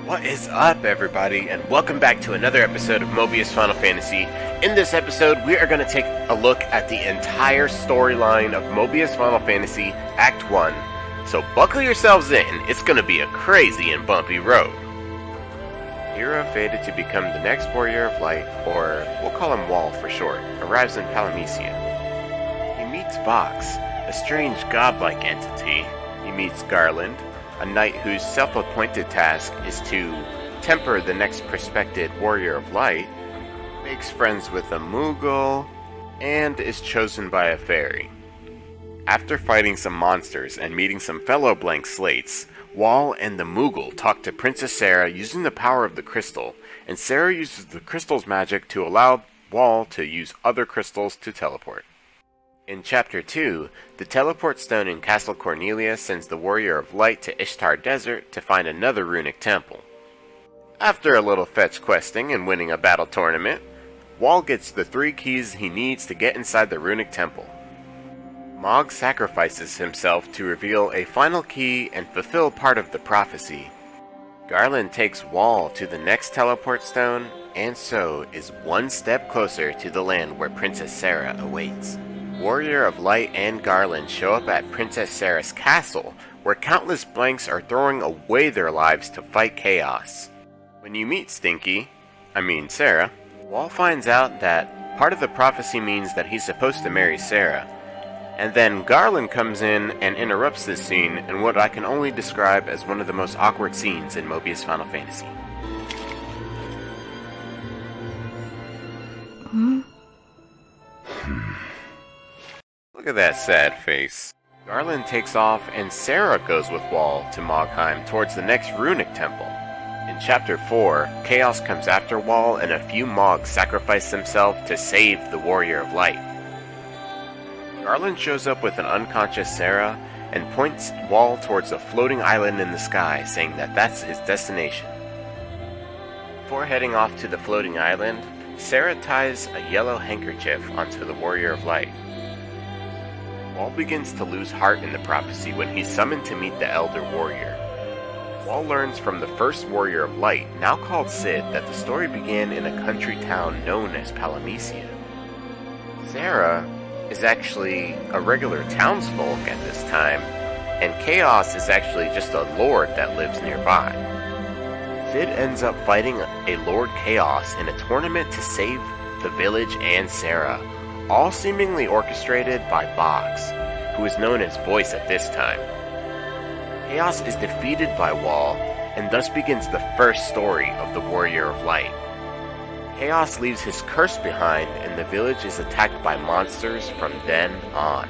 What is up, everybody, and welcome back to another episode of Mobius Final Fantasy. In this episode, we are going to take a look at the entire storyline of Mobius Final Fantasy Act 1. So buckle yourselves in, it's going to be a crazy and bumpy road. Hero fated to become the next Warrior of Light, or we'll call him Wall for short, arrives in Paramecium. He meets Vox, a strange godlike entity. He meets Garland, a knight whose self-appointed task is to temper the next prospective Warrior of Light, makes friends with a Moogle, and is chosen by a fairy. After fighting some monsters and meeting some fellow blank slates, Wall and the Moogle talk to Princess Sarah using the power of the crystal, and Sarah uses the crystal's magic to allow Wall to use other crystals to teleport. In Chapter 2, the teleport stone in Castle Cornelia sends the Warrior of Light to Ishtar Desert to find another runic temple. After a little fetch questing and winning a battle tournament, Wall gets the 3 keys he needs to get inside the runic temple. Mog sacrifices himself to reveal a final key and fulfill part of the prophecy. Garland takes Wall to the next teleport stone, and so is one step closer to the land where Princess Sarah awaits. Warrior of Light and Garland show up at Princess Sarah's castle, where countless blanks are throwing away their lives to fight chaos. When you meet Sarah, Wall finds out that part of the prophecy means that he's supposed to marry Sarah. And then Garland comes in and interrupts this scene in what I can only describe as one of the most awkward scenes in Mobius Final Fantasy. Look at that sad face. Garland takes off and Sarah goes with Wall to Mogheim towards the next runic temple. In Chapter 4, Chaos comes after Wall and a few Mogs sacrifice themselves to save the Warrior of Light. Garland shows up with an unconscious Sarah and points Wall towards a floating island in the sky, saying that that's his destination. Before heading off to the floating island, Sarah ties a yellow handkerchief onto the Warrior of Light. Wall begins to lose heart in the prophecy when he's summoned to meet the Elder Warrior. Wall learns from the first Warrior of Light, now called Cid, that the story began in a country town known as Paramecium. Sarah is actually a regular townsfolk at this time, and Chaos is actually just a lord that lives nearby. Cid ends up fighting a Lord Chaos in a tournament to save the village and Sarah, all seemingly orchestrated by Vox, who is known as Voice at this time. Chaos is defeated by Wall, and thus begins the first story of the Warrior of Light. Chaos leaves his curse behind, and the village is attacked by monsters from then on.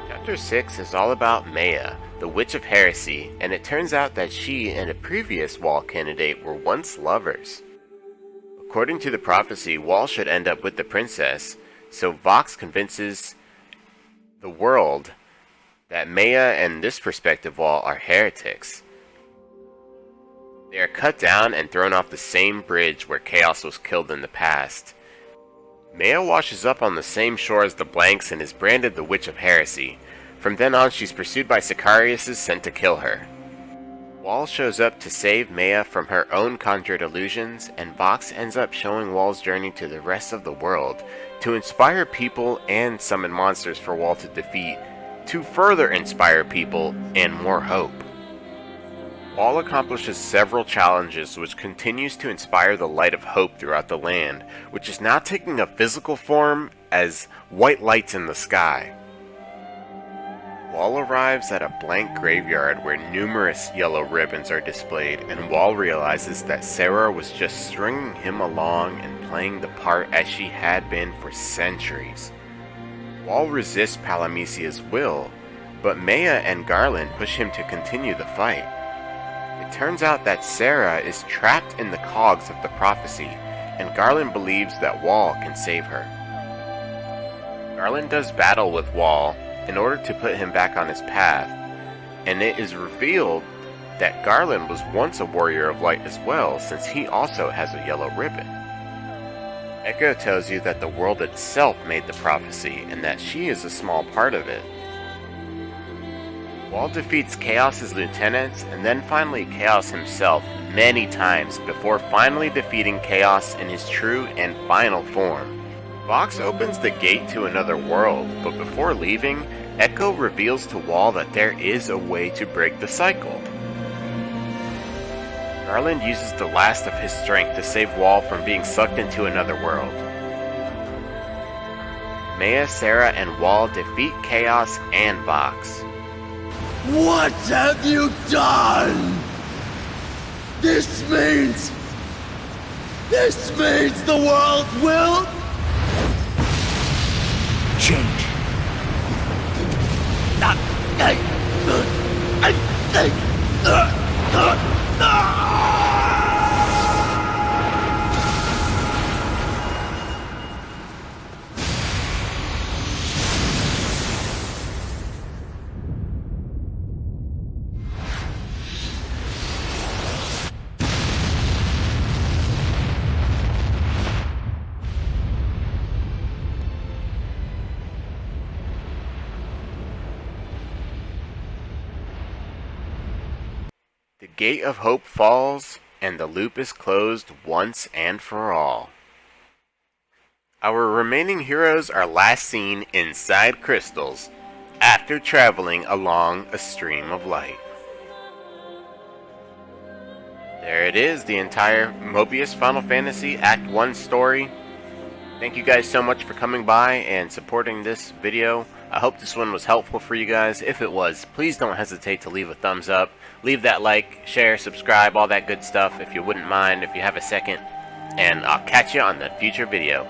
Chapter 6 is all about Maiya, the Witch of Heresy, and it turns out that she and a previous Wall candidate were once lovers. According to the prophecy, Wall should end up with the princess, so Vox convinces the world that Maiya and this prospective Wall are heretics. They are cut down and thrown off the same bridge where Chaos was killed in the past. Maiya washes up on the same shore as the Blanks and is branded the Witch of Heresy. From then on, she's pursued by Sicariuses sent to kill her. Wall shows up to save Maiya from her own conjured illusions, and Vox ends up showing Wall's journey to the rest of the world to inspire people and summon monsters for Wall to defeat, to further inspire people and more hope. Wall accomplishes several challenges which continues to inspire the light of hope throughout the land, which is now taking a physical form as white lights in the sky. Wall arrives at a blank graveyard where numerous yellow ribbons are displayed, and Wall realizes that Sarah was just stringing him along and playing the part as she had been for centuries. Wall resists Paramecium's will, but Maiya and Garland push him to continue the fight. It turns out that Sarah is trapped in the cogs of the prophecy, and Garland believes that Wall can save her. Garland does battle with Wall in order to put him back on his path, and it is revealed that Garland was once a Warrior of Light as well, since he also has a yellow ribbon. Echo tells you that the world itself made the prophecy, and that she is a small part of it. Wall defeats Chaos's lieutenants and then finally Chaos himself many times before finally defeating Chaos in his true and final form. Vox opens the gate to another world, but before leaving, Echo reveals to Wall that there is a way to break the cycle. Garland uses the last of his strength to save Wall from being sucked into another world. Maiya, Sarah, and Wall defeat Chaos and Vox. What have you done? This means the world will change. The Gate of Hope falls, and the loop is closed once and for all. Our remaining heroes are last seen inside crystals, after traveling along a stream of light. There it is, the entire Mobius Final Fantasy Act 1 story. Thank you guys so much for coming by and supporting this video. I hope this one was helpful for you guys. If it was, please don't hesitate to leave a thumbs up. Leave that like, share, subscribe, all that good stuff if you wouldn't mind, if you have a second. And I'll catch you on the future video.